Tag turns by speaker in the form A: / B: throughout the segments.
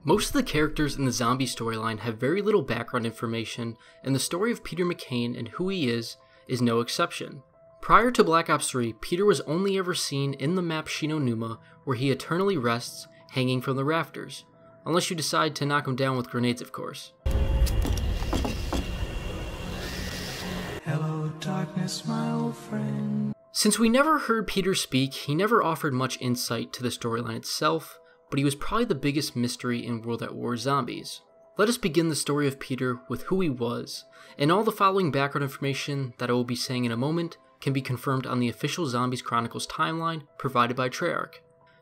A: Most of the characters in the zombie storyline have very little background information, and the story of Peter McCain and who he is no exception. Prior to Black Ops 3, Peter was only ever seen in the map NUMA, where he eternally rests, hanging from the rafters. Unless you decide to knock him down with grenades, of course.
B: Hello, darkness, my old friend.
A: Since we never heard Peter speak, he never offered much insight to the storyline itself, but he was probably the biggest mystery in World at War Zombies. Let us begin the story of Peter with who he was, and all the following background information that I will be saying in a moment can be confirmed on the official Zombies Chronicles timeline provided by Treyarch.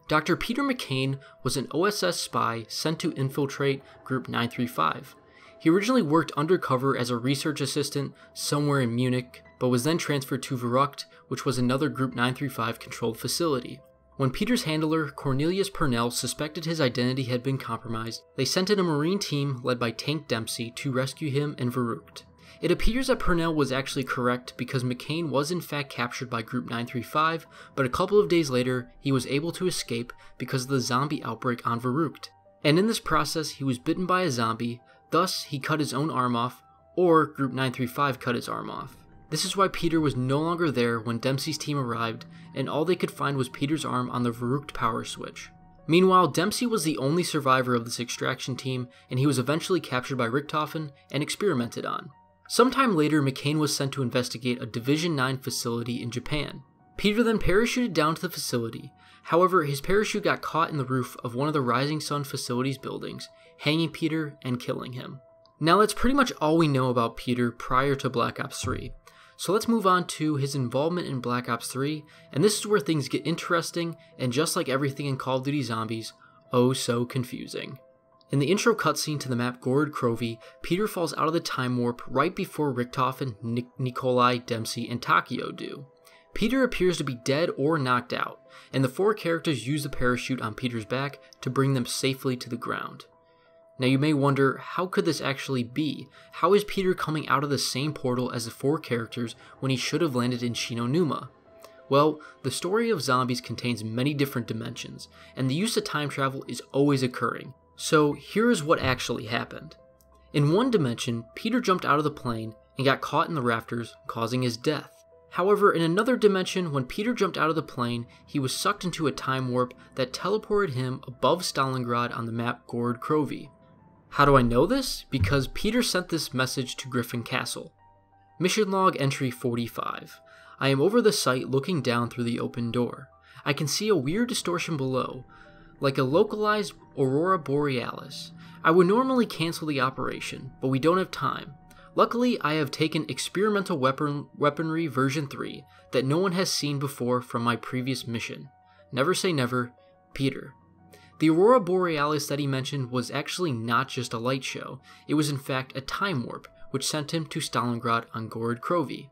A: Dr. Peter McCain was an OSS spy sent to infiltrate Group 935. He originally worked undercover as a research assistant somewhere in Munich, but was then transferred to Verrückt, which was another Group 935 controlled facility. When Peter's handler, Cornelius Purnell, suspected his identity had been compromised, they sent in a Marine team led by Tank Dempsey to rescue him in Verrückt. It appears that Purnell was actually correct because McCain was in fact captured by Group 935, but a couple of days later, he was able to escape because of the zombie outbreak on Verrückt. And in this process, he was bitten by a zombie, thus he cut his own arm off, or Group 935 cut his arm off. This is why Peter was no longer there when Dempsey's team arrived, and all they could find was Peter's arm on the Verrückt power switch. Meanwhile, Dempsey was the only survivor of this extraction team, and he was eventually captured by Richthofen and experimented on. Sometime later, McCain was sent to investigate a Division 9 facility in Japan. Peter then parachuted down to the facility. However, his parachute got caught in the roof of one of the Rising Sun facility's buildings, hanging Peter and killing him. Now that's pretty much all we know about Peter prior to Black Ops 3. So let's move on to his involvement in Black Ops 3, and this is where things get interesting, and just like everything in Call of Duty Zombies, oh so confusing. In the intro cutscene to the map Gorod Krovi, Peter falls out of the time warp right before Richthofen, Nikolai, Dempsey, and Takio do. Peter appears to be dead or knocked out, and the four characters use the parachute on Peter's back to bring them safely to the ground. Now you may wonder, how could this actually be? How is Peter coming out of the same portal as the four characters when he should have landed in NUMA? Well, the story of zombies contains many different dimensions, and the use of time travel is always occurring. So here is what actually happened. In one dimension, Peter jumped out of the plane and got caught in the rafters, causing his death. However, in another dimension, when Peter jumped out of the plane, he was sucked into a time warp that teleported him above Stalingrad on the map Gorod Krovi. How do I know this? Because Peter sent this message to Griffin Castle. Mission log entry 45. I am over the site looking down through the open door. I can see a weird distortion below, like a localized Aurora Borealis. I would normally cancel the operation, but we don't have time. Luckily, I have taken experimental weaponry version 3 that no one has seen before from my previous mission. Never say never, Peter. The Aurora Borealis that he mentioned was actually not just a light show, it was in fact a time warp, which sent him to Stalingrad on Gorod Krovi.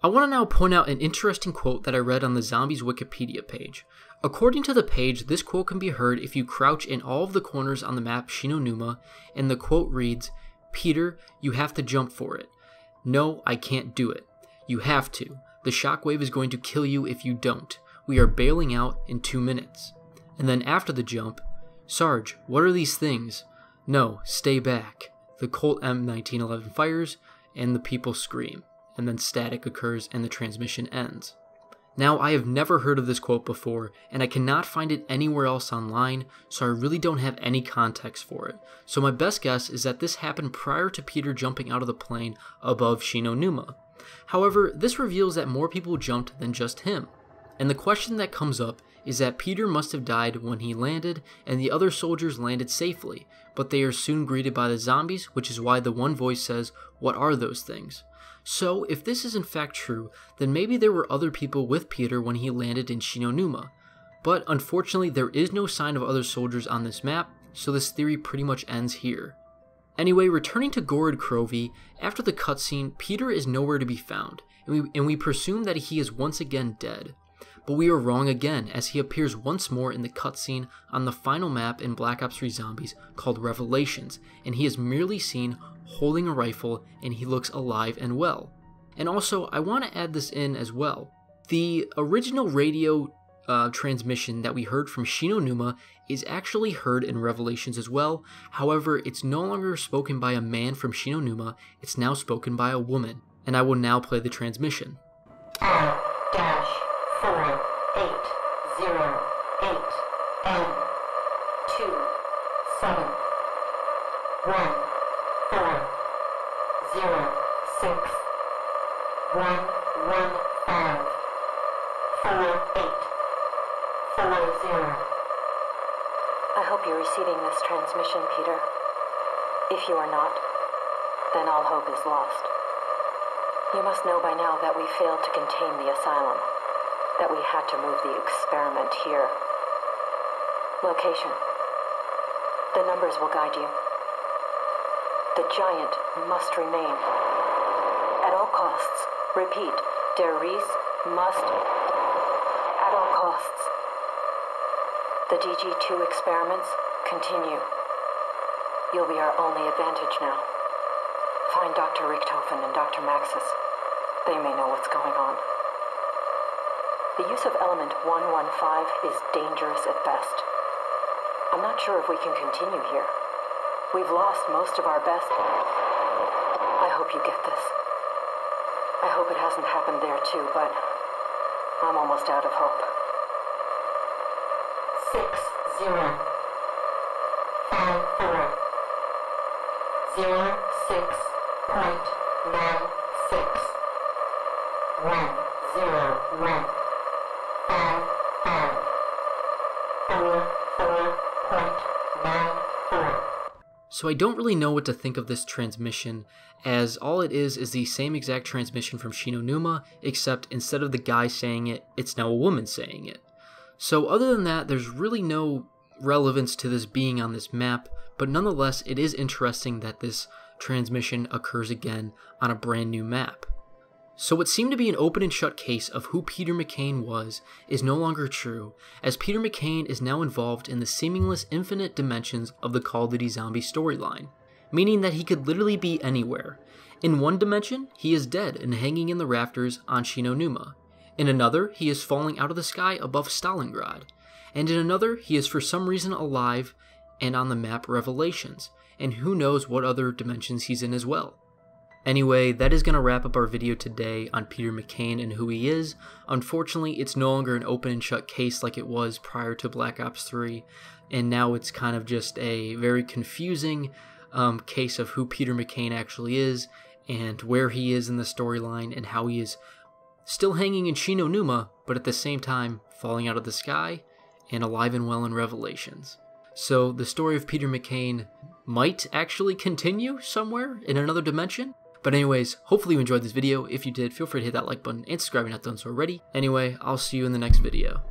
A: I want to now point out an interesting quote that I read on the Zombies Wikipedia page. According to the page, this quote can be heard if you crouch in all of the corners on the map NUMA, and the quote reads, "Peter, you have to jump for it. No, I can't do it. You have to. The shockwave is going to kill you if you don't. We are bailing out in 2 minutes. And then after the jump, Sarge, what are these things? No, stay back. The Colt M1911 fires, and the people scream, and then static occurs and the transmission ends." Now, I have never heard of this quote before, and I cannot find it anywhere else online, so I really don't have any context for it. So my best guess is that this happened prior to Peter jumping out of the plane above NUMA. However, this reveals that more people jumped than just him. And the question that comes up is that Peter must have died when he landed, and the other soldiers landed safely, but they are soon greeted by the zombies, which is why the one voice says, "What are those things?" So, if this is in fact true, then maybe there were other people with Peter when he landed in NUMA. But unfortunately, there is no sign of other soldiers on this map, so this theory pretty much ends here. Anyway, returning to Gorod Krovi, after the cutscene, Peter is nowhere to be found, and we presume that he is once again dead. But we are wrong again, as he appears once more in the cutscene on the final map in Black Ops 3 Zombies called Revelations, and he is merely seen holding a rifle, and he looks alive and well. And also, I want to add this in as well. The original radio transmission that we heard from NUMA is actually heard in Revelations as well. However, it's no longer spoken by a man from NUMA, it's now spoken by a woman. And I will now play the transmission.
C: I hope you're receiving this transmission, Peter. If you are not, then all hope is lost. You must know by now that we failed to contain the asylum, that we had to move the experiment here. Location. The numbers will guide you. The giant must remain. At all costs. Repeat, der Ries must, at all costs. The DG2 experiments continue. You'll be our only advantage now. Find Dr. Richthofen and Dr. Maxis. They may know what's going on. The use of element 115 is dangerous at best. I'm not sure if we can continue here. We've lost most of our best. I hope you get this. I hope it hasn't happened there too, but I'm almost out of hope.
B: 60.96.104.94.
A: So I don't really know what to think of this transmission, as all it is the same exact transmission from NUMA, except instead of the guy saying it, it's now a woman saying it. So other than that, there's really no relevance to this being on this map, but nonetheless, it is interesting that this transmission occurs again on a brand new map. So what seemed to be an open and shut case of who Peter McCain was is no longer true, as Peter McCain is now involved in the seamless infinite dimensions of the Call of Duty Zombie storyline, meaning that he could literally be anywhere. In one dimension, he is dead and hanging in the rafters on NUMA. In another, he is falling out of the sky above Stalingrad. And in another, he is for some reason alive and on the map Revelations, and who knows what other dimensions he's in as well. Anyway, that is going to wrap up our video today on Peter McCain and who he is. Unfortunately, it's no longer an open and shut case like it was prior to Black Ops 3, and now it's kind of just a very confusing case of who Peter McCain actually is, and where he is in the storyline, and how he is still hanging in NUMA, but at the same time falling out of the sky, and alive and well in Revelations. So the story of Peter McCain might actually continue somewhere in another dimension. But anyways, hopefully you enjoyed this video. If you did, feel free to hit that like button and subscribe if you're not done so already. Anyway, I'll see you in the next video.